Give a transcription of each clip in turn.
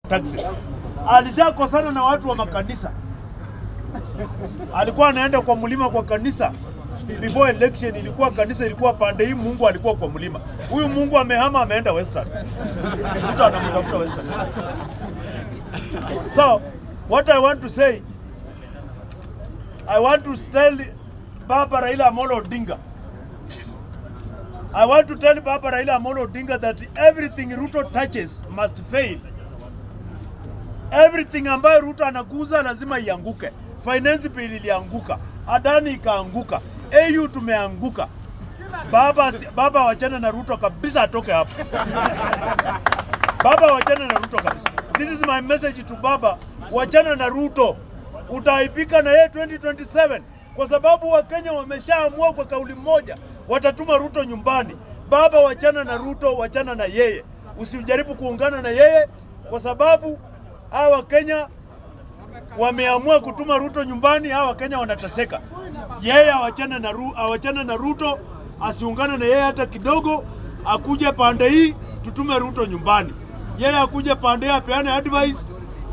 taxes. Alishakosana na watu wa makanisa. Alikuwa anaenda kwa mlima kwa kanisa. Before election ilikuwa kanisa ilikuwa pande hii, Mungu alikuwa kwa mlima. Huyu Mungu amehama ameenda Western. Mtu anamtafuta Western. So, what I want to say, I want to tell Baba Raila Amolo Odinga. I want to tell Baba Raila Amolo Odinga that everything Ruto touches must fail. Everything ambayo Ruto anaguza lazima ianguke. Finance bill ilianguka, Adani ikaanguka, AU tumeanguka. Baba wachana na Ruto kabisa, atoke hapo. Baba wachana na Ruto kabisa. This is my message to Baba, wachana na Ruto. Utaipika na yeye 2027 kwa sababu Wakenya wameshaamua kwa kauli moja watatuma Ruto nyumbani. Baba wachana na Ruto, wachana na yeye. Usijaribu kuungana na yeye kwa sababu hawa Wakenya wameamua kutuma Ruto nyumbani, hawa Wakenya wanateseka. Yeye awachana na Ruto, asiungane na yeye hata kidogo, akuje pande hii tutume Ruto nyumbani. Yeye akuje pande hii apeane advice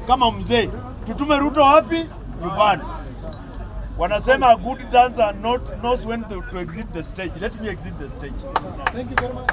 kama mzee. Tutume Ruto wapi? Nyumbani. Wanasema a good dancer knows when to exit the stage. Let me exit the stage. Thank you very much.